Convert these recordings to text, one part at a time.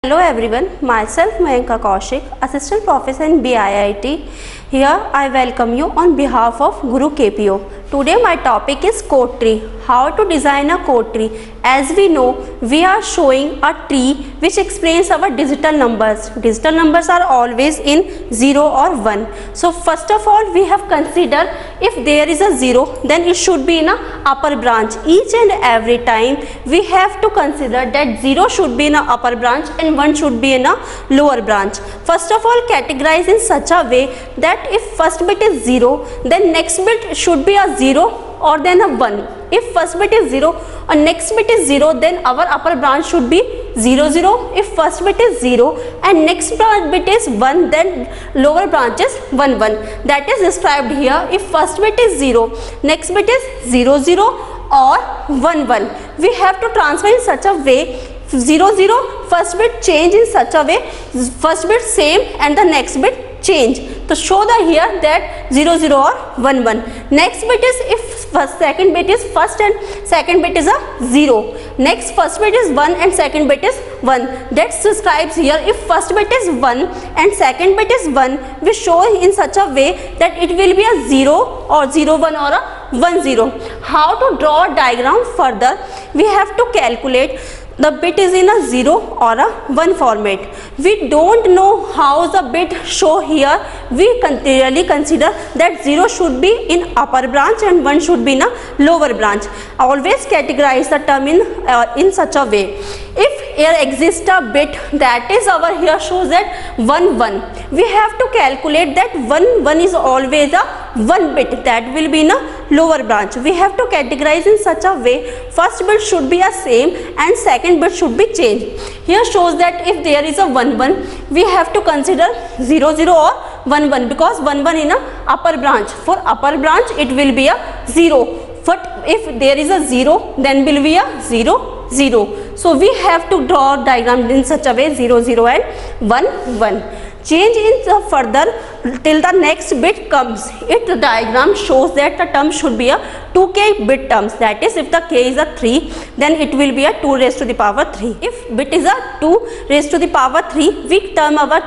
Hello everyone, myself Mayanka Kaushik, Assistant Professor in BIIT. Here I welcome you on behalf of Guru KPO. Today my topic is code tree. How to design a code tree. As we know, we are showing a tree which explains our digital numbers. Digital numbers are always in 0 or 1. So first of all, we have considered if there is a 0, then it should be in a upper branch. Each and every time we have to consider that 0 should be in a upper branch and 1 should be in a lower branch. First of all, categorize in such a way that if first bit is 0, then next bit should be a 0 or then a 1. If first bit is 0 or next bit is 0, then our upper branch should be 0 0. If first bit is 0 and next bit is 1, then lower branch is 1 1. That is described here. If first bit is 0, next bit is 0 0 or 1 1. We have to transfer in such a way 0 0, first bit change in such a way, first bit same and the next bit change. To show the here that 0 0 or 1 1. Next bit is if second bit is first and second bit is a 0. Next first bit is 1 and second bit is 1. That describes here if first bit is 1 and second bit is 1, we show in such a way that it will be a 0 or 0 1 or a 1 0. How to draw a diagram further? We have to calculate the bit is in a 0 or a 1 format. We don't know how the bit show here. We really consider that 0 should be in upper branch and 1 should be in a lower branch. Always categorize the term in such a way. If here exists a bit that is our here shows that 1 1, we have to calculate that 1 1 is always a 1 bit that will be in a lower branch. We have to categorize in such a way first bit should be a same and second bit should be changed. Here shows that if there is a 1 1, we have to consider 0 0 or 1 1 because 1 1 in a upper branch. For upper branch it will be a 0. But if there is a 0, then will be a 0 0. So we have to draw diagram in such a way 0 0 and 1 1. Change in the further till the next bit comes. If the diagram shows that the term should be a 2k bit terms, that is if the k is a 3, then it will be a 2 raised to the power 3. If bit is a 2 raised to the power 3, we term our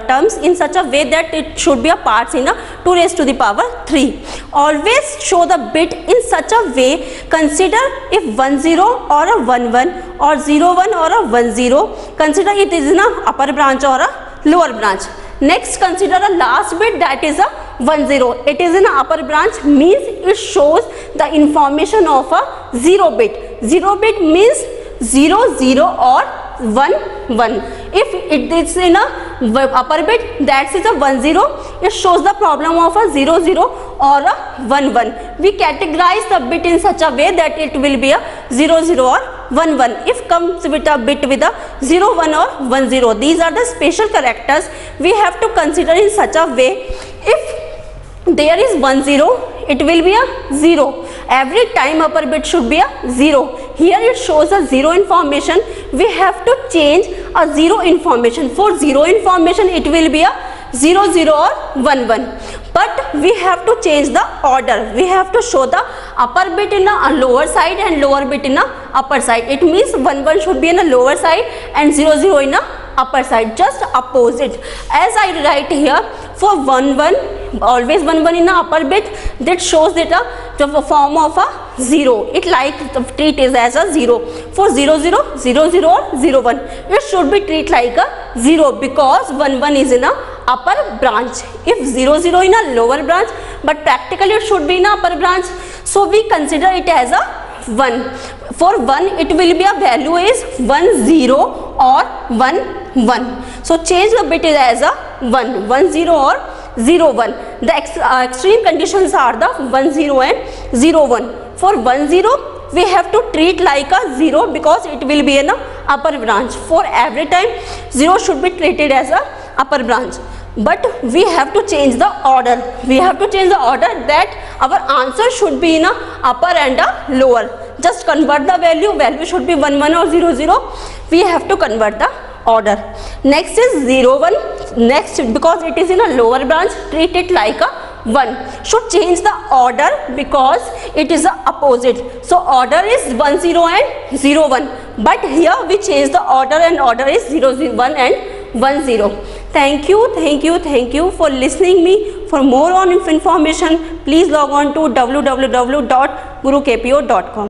terms in such a way that it should be a parts in a 2 raised to the power 3. Always show the bit in such a way, consider if 1 0 or a 1 1 or 0 1 or a 1 0, consider it is in a upper branch or a lower branch. Next consider a last bit that is a 1 0. It is in a upper branch, means it shows the information of a 0 bit. 0 bit means 0 0 or 1 1. If it is in a upper bit, that is a 1 0, it shows the problem of a 0 0 or a 1 1. We categorize the bit in such a way that it will be a 0 0 or 1 1. If comes with a bit with a 0 1 or 1 0, these are the special characters we have to consider in such a way. If there is 1 0, it will be a 0. Every time upper bit should be a 0. Here it shows a 0 information. We have to change a 0 information. For 0 information, it will be a 0 0 or 1 1. But we have to change the order. We have to show the upper bit in a lower side and lower bit in a upper side. It means 1 1 should be in a lower side and 0 0 in a upper side. Just opposite. As I write here, for 1 1, always 1 1 in a upper bit, that shows that the form of a 0. It treat is as a 0. For 0 0, 0 0 or 0 1, it should be treat like a 0 because 1 1 is in a upper branch. If 0 0 in a lower branch, but practically it should be in a upper branch, so we consider it as a 1. For 1, it will be a value is 1 0 or 1 1. So change the bit as a 1 1 0 or 0 1. The extreme conditions are the 1 0 and 0 1. For 1 0, we have to treat like a 0 because it will be in a upper branch. For every time 0 should be treated as a upper branch. But we have to change the order. We have to change the order that our answer should be in a upper and a lower. Just convert the value. Value should be 1 1 or 0 0. We have to convert the order. Next is 0 1. Next, because it is in a lower branch, treat it like a 1. Should change the order because it is the opposite. So order is 1 0 and 0 1. but here we change the order and order is 0, 1 and 1, 0. Thank you for listening me. For more on information, please log on to www.gurukpo.com.